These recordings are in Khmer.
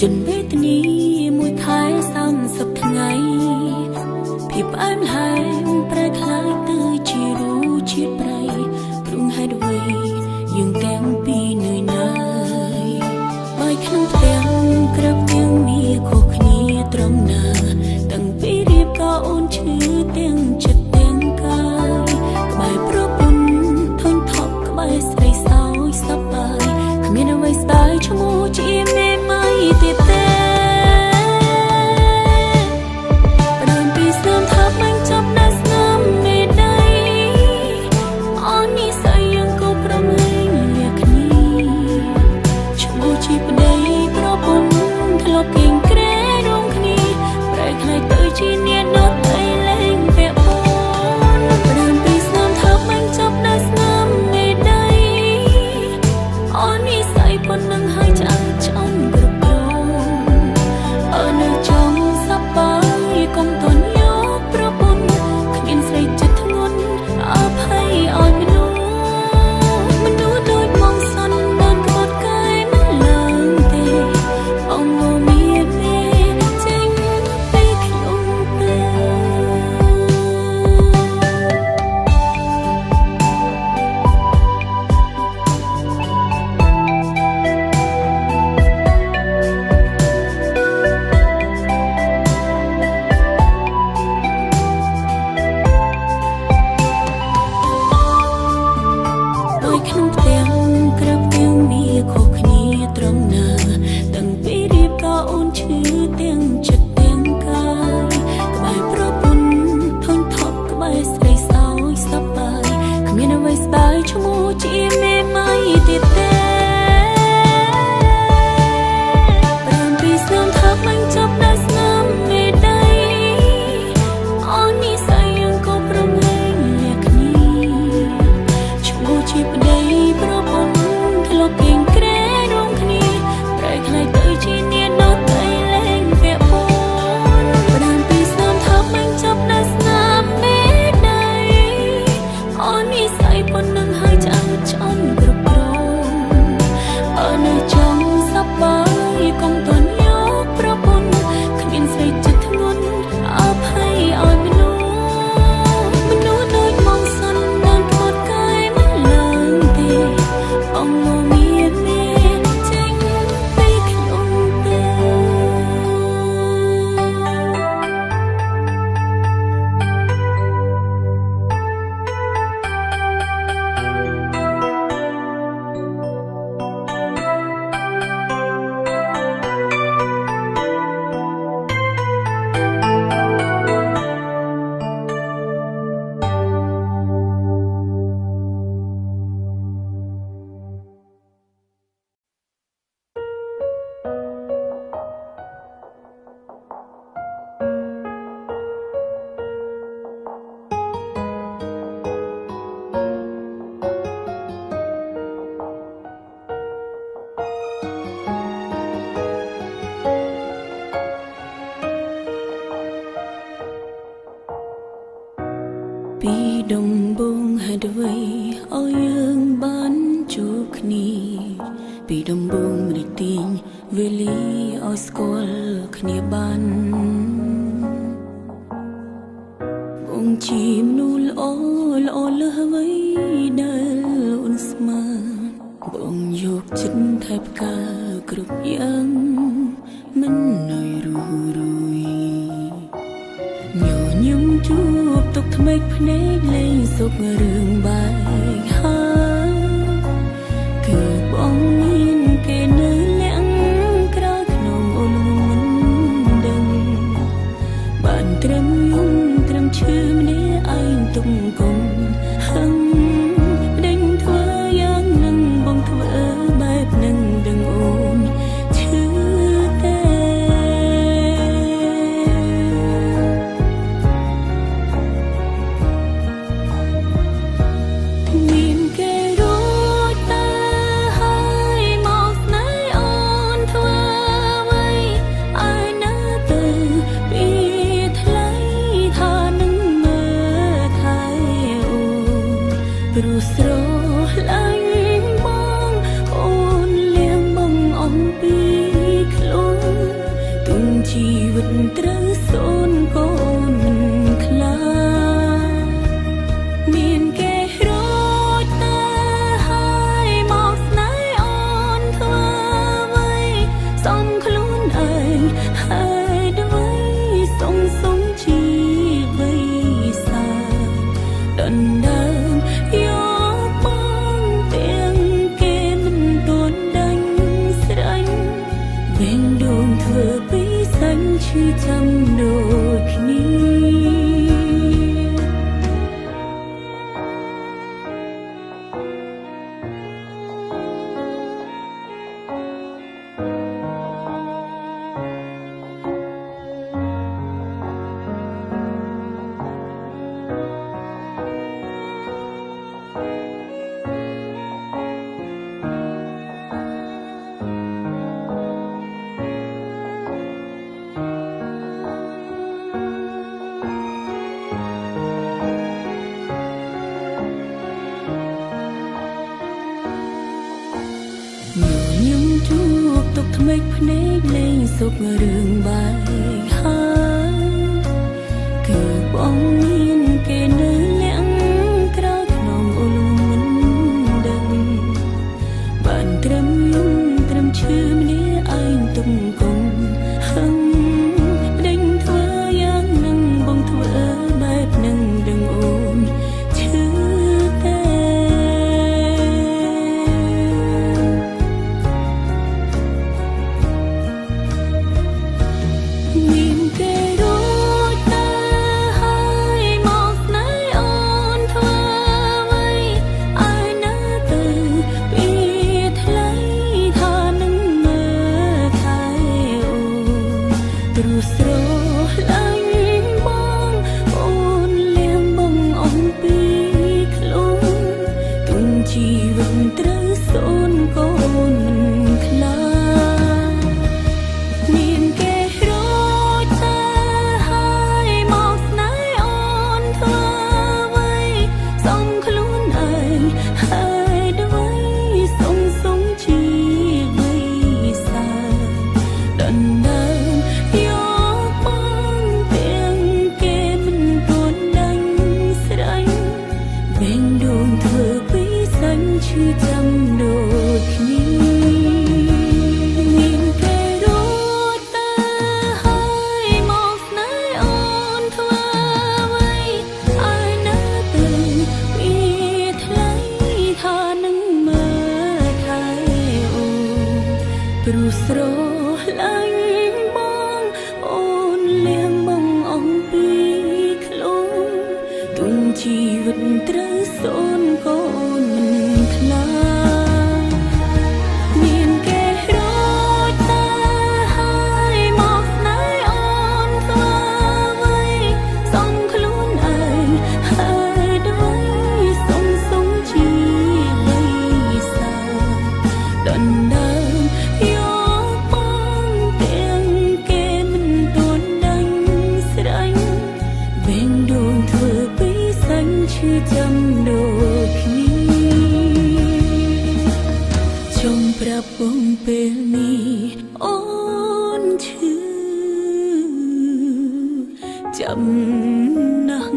จนเวทนีมวยท้ายซ้ำสับทั้งไงพี่ป้ามหายประคลายตื้อชีรู้ชีดไปปรุงให้ด้วยยังแก้มปีเหนื่อยนายใบขนมเตียงกระเพียงมีโคกนี้ตรงหน้าตั้งปีรีบก็โอนชื่อเตียงจัดเตียงกายใบโปรบุญทนทอกใบใส่สาวสบายขมิ้นเอาไว้สไตล์ชั่วโมงจีเมไม่ติดเต้ពីដំបងហេតុអ្វីឲ្យយើងបានជួបគ្នាពីដំបងរីកទាញវេលាឲ្យស្គាល់គ្នាបានបងជាមនុស្សល្អល្អលើសអ្វីដែលអូនស្មានបងយកចិត្តថែបការគ្រប់យ៉ាងមិននៅរួយញញឹមជួបទុកថ្មេកភ្នែកលេងសុខរឿងបែកហើយគឺបងមានគេនៅលាក់ក្រោយក្នុងអូនមិនដឹងបានត្រឹមយំត្រឹមឈឺម្នាក់ឯងទុកគុំហឹងដេញធ្វើយ៉ាងនឹងបងធ្វើបែបនឹងដឹងអូនឈឺតែមានគេរួចតើហើយ ជីវិតត្រូវសូនកូនខ្លាមានគេរត់តែហើយមកស្នេហ៍អូនធ្វើអ្វីសំខ្លួនឯងហើយด้วยសុំជីវិតសាដណ្ដើមយកបងទាំងគេមិនទាន់ដាច់ស្រេញវែងដួងធ្វើពីសាញ់ឈឺចាំដូចគ្នាជួបទុកថ្មិចភ្នែកលេងសុខរឿងបែកហើយគឺបងមានគេនៅលាក់ក្រោយក្នុងអូលមិនដឹងបានត្រឹមឈឺម្នាក់ឯងទុំកុំហឹងដេញធ្វើយ៉ាងនឹងបងធ្វើបែបនឹងដឹងអូនឈឺតែមានគេរត់តែហើយមកស្នេហ៍អូនធ្វើអ្វីឲ្យនៅទៅពីថ្លៃថានឹងមើលថែអូនព្រោះស្រឡាញ់បងអូនលៀងបងអំពីខ្លួនទុំជីវិតត្រូវសូនកូនមិនខ្លាចមានគេរត់តែហើយមកស្នេហ៍អូនធ្វើអ្វីសំខ្លួនឯងហើយด้วยសុំជីវិតសាដណ្ដើមយកបងទាំងគេមិនទាន់ដាច់ស្រេញវែងដួងធ្វើពីសាញ់ឈឺចាំដូចគ្នាមានគេរត់តែហើយមកស្នេហ៍អូនធ្វើអ្វីឲ្យនៅទៅពីថ្លៃថានឹងមើលថែអូនព្រោះស្រឡាញ់បងអូនលៀងបងអំពីខ្លួនទុំជីវិតត្រូវសូនកូនមិនខ្លាចមានគេរត់តែហើយមកស្នេហ៍អូនធ្វើអ្វីសំខ្លួនឯងហើយด้วยសុំជីវិតសាដណ្ដើមយកបងទាំងគេមិនទាន់ដាច់ស្រេញវែងដួងធ្វើពីសាញ់ឈឺចាំដូចគ្នាចុងប្រាប់បងពេលនេះអូនឈឺចាំណាស់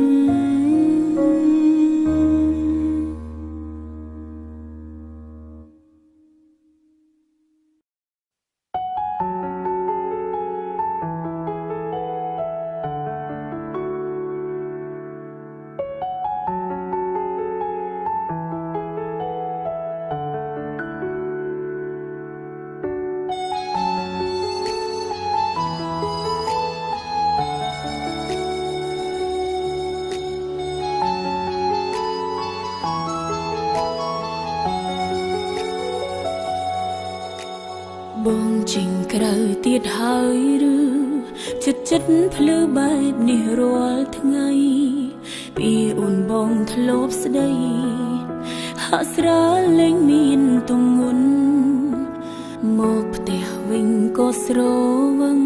បងចេញក្រៅទៀតហើយឬចិត្តភ្លឺបែបនេះរាល់ថ្ងៃពីអូនបងធ្លាប់ស្ដីហាក់ស្រាលលែងមានទម្ងន់មកផ្ទះវិញក៏ស្រវឹង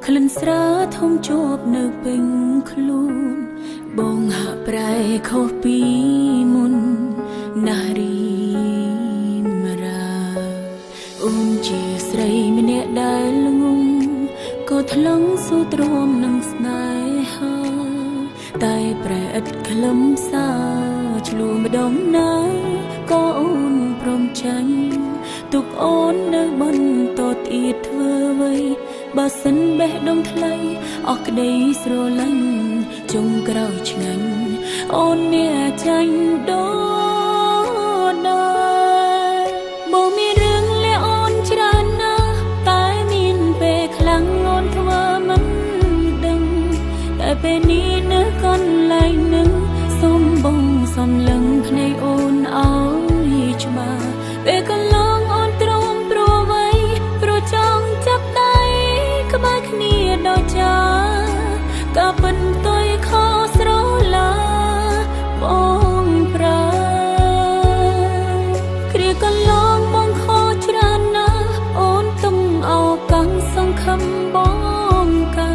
ក្លិនស្រាធំជាប់នៅពេញខ្លួនបងហាក់ប្រែខុសពីមុនណារីអូនជាស្រីម្នាក់ដែលល្ងងក៏ ថ្លឹងស៊ូទ្រាំនឹងស្នេហាតែប្រែឥតក្លឹមសាឆ្លួម្ដងណាក៏អូនព្រមចាញ់ទុកអូននៅបន្តទៀតធ្វើអ្វីបើសិនបេះដូងថ្លៃអស់ក្តីស្រឡាញ់ចុងក្រោយឆ្ងាញ់អូនមានចាញ់ដូចដែរបងមានរឿងលាអូនច្រើនណាស់តែមានពេលខ្លាំងអូនធ្វើមិនដឹងតែពេលនេះនៅកន្លែងនឹងសុំបងសំលឹងភ្នែកអូនឲ្យច្បាស់ពេលកន្លងអូនទ្រាំព្រោះអ្វីព្រោះចង់ចាប់ដៃក្បែរគ្នាដល់ចាក៏ពិនទុយខុសស្រឡាបងប្រើគ្រាកន្លងបងខុសច្រើនណាស់អូនទុំអោកង់សង្ឃឹមបងកើ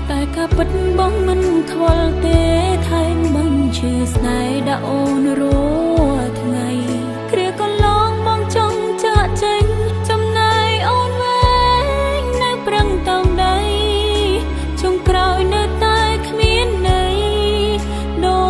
តែក៏ពិតបងមិនខ្វល់ទេថែមបងឈឺស្នេហ៍ដាក់អូនរាល់ថ្ងៃគ្រាកន្លងបងចង់ចាក់ចេញចំណាយអូនវែងនៅប្រឹងតង់ដៃចុងក្រោយនៅតែគ្មានន័យដូច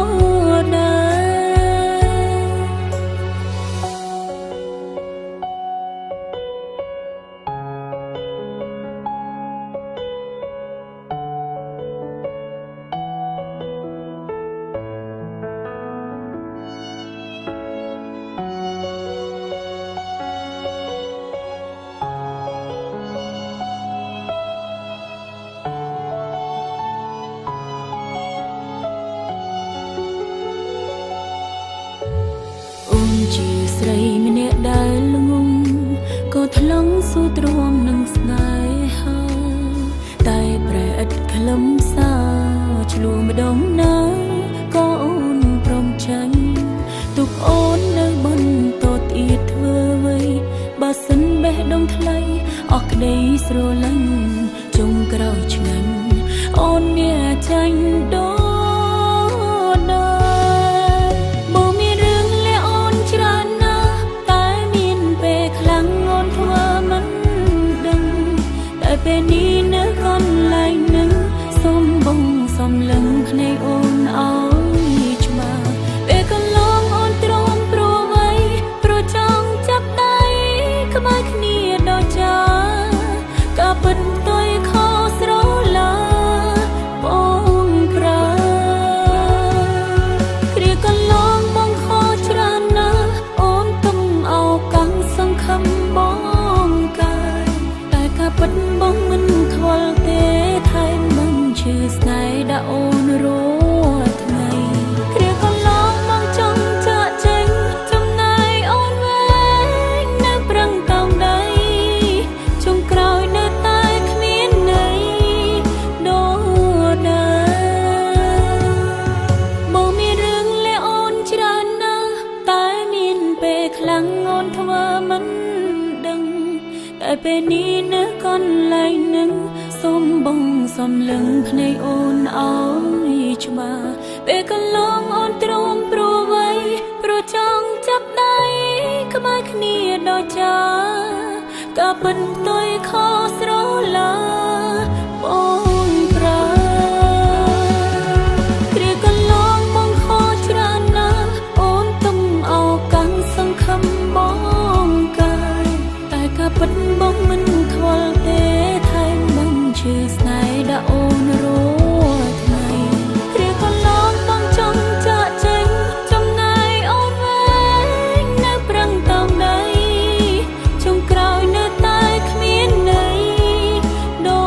ជាស្រីម្នាក់ដែលល្ងងក៏ថ្លឹងស៊ូទ្រាំនឹងស្នេហាតែប្រែឥតក្លឹមសាឆ្លួម្ដងណាក៏អូនព្រមចាញ់ទុកអូននៅបន្តទៀតធ្វើអ្វីបើសិនបេះដូងថ្លៃអស់ក្តីស្រឡាញ់ចុងក្រោយឆ្ងាញ់អូនមានចាញ់ដូចពេលនេះនៅកន្លែងនឹងសុំបងសំលឹងភ្នែកអូនឲ្យច្បាស់ពេលកន្លងអូនទ្រាំព្រោះអ្វីព្រោះចង់ចាប់ដៃក្បែរគ្នាដល់ចាក៏ពិតទុយខុសស្រឡាបងប្រើគ្រាកន្លងបងខុសច្រើនណាស់អូនទុំអោកង់សង្ឃឹមបងកើតែក៏ពិតបងមិនខ្វល់ទេថែមបងឈឺស្នេហ៍ដាក់អូនរាល់ថ្ងៃគ្រាកន្លងបងចង់ចាក់ចេញចំណាយអូនវែងនៅប្រឹងតង់ដៃចុងក្រោយនៅតែគ្មានន័យដូចដែរបងមានរឿងលាអូនច្រើនណាស់តែមានពេលខ្លាំងអូនធ្វើមិនដឹងតែពេលនេះនៅកន្លែងនឹងសុំបងសំលឹងភ្នែកអូនឲ្យច្បាស់ពេលកន្លងអូនទ្រាំព្រោះអ្វីព្រោះចង់ចាប់ដៃក្បែរគ្នាដល់ចាក៏ពិនទុយខុសស្រឡាបងប្រើគ្រាកន្លងបងខុសច្រើនណាស់អូនទុំអោកង់សង្ឃឹមបងកើតែក៏ពិតបងមិនខ្វល់ទេថែមបងឈឺស្នេហ៍ដាក់អូនរាល់ថ្ងៃគ្រាកន្លងបងចង់ចាក់ចេញចំណាយអូនវែងនៅប្រឹងតង់ដៃចុងក្រោយនៅតែគ្មានន័យដូ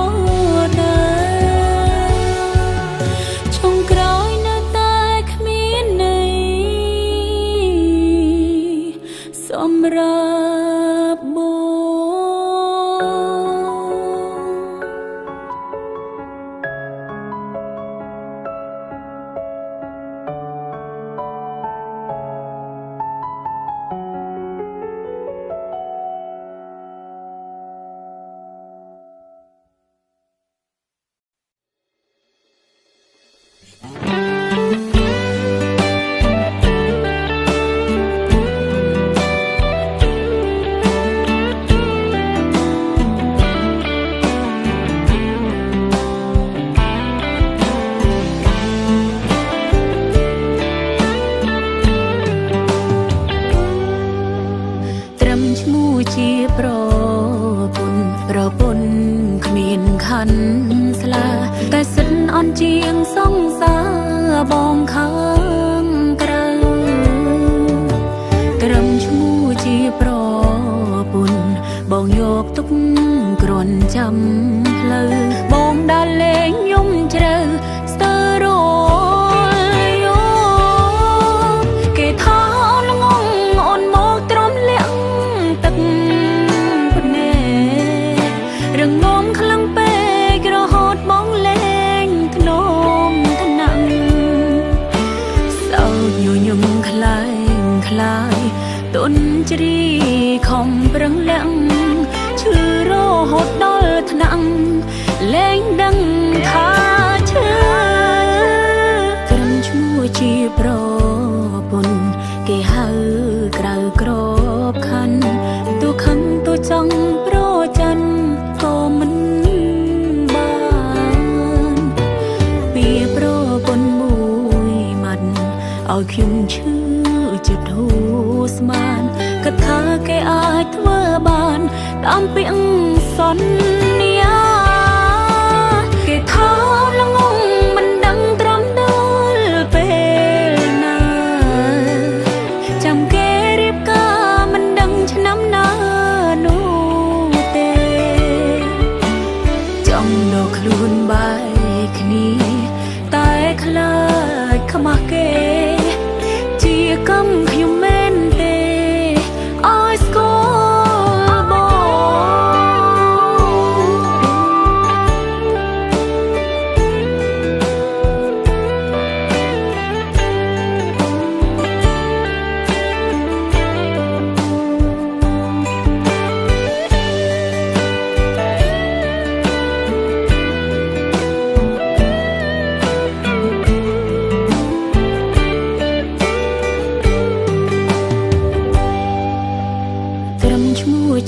อ่อนเจียงสองสาบองข้างกระกรำชูจีปรอปุ่นบองโยกตุกกรนจำเพลอบองดาเลงยมเจอสเตอโรโยเกท้าลงงอ่อนมอกตรอมเลี้ยงตักปุ่นเน่เรื่องงมคลังเปกระหดมองเลงทนมทนังเศร้าอยู่ยงคลายคลายต้นจรีคอมเปรังแหลงชื่อโรหดดอลทนังแรงดังทาเชื่อกรำชั่วชีโปรปนเกหากรากรอบคันตัวคันตัวจังโปรจันก็มันบานปีโปรปนบุยมันเอาคิมชื่อจุดหูสมานกระทาแกอาจเมื่อบานตามเปียงสอนเนียแกท้าละงงมันดังตรอมดอลเปนาจำแกรีบกามันดังชะน้ำนาโนเตจ้องดอกลุนใบคณีตายคลาดขมาเกจีกำขยุมเมนเตไอสโกบอ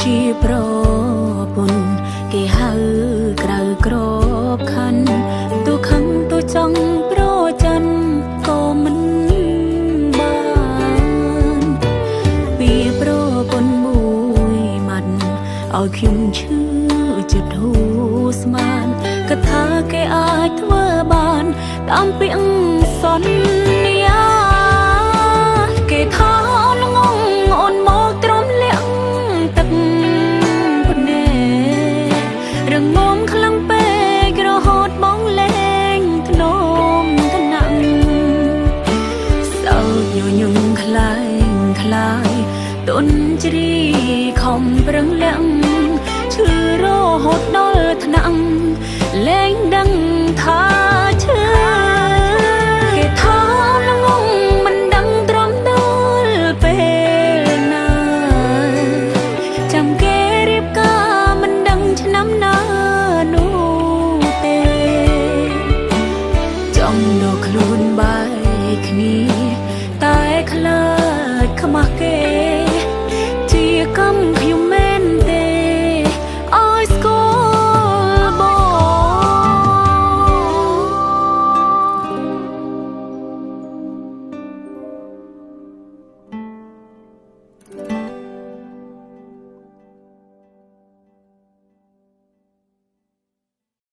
ชีโปรปนเกหากรากรอบคันตัวคังตัวจังโปรจันก็มันบานปีโปรปนบุยมันเอาคิมชื่อจุดหูสมานกระทาแกอาจเมื่อบานตามเปียงสอนเนียเกท้าลงงอ่อนมอกตรอมเลี้ยงตักปุ่นเน่เรื่องงมคลังเปกระหดมองแรงทนมทนังเศร้าอยู่ยงคลายคลายต้นจรีคอมเปรังแหลงชื่อโรหดดอลทนังแรงดังทาเชื่อเกท้าละงงมันดังตรอมดอลเปนาจำแกรีบกามันดังชะน้ำนาโนเตจ้องดอกลุนใบคณีตายคลาดขมาเกจีกำขยุมเมนเตไอสโกบอ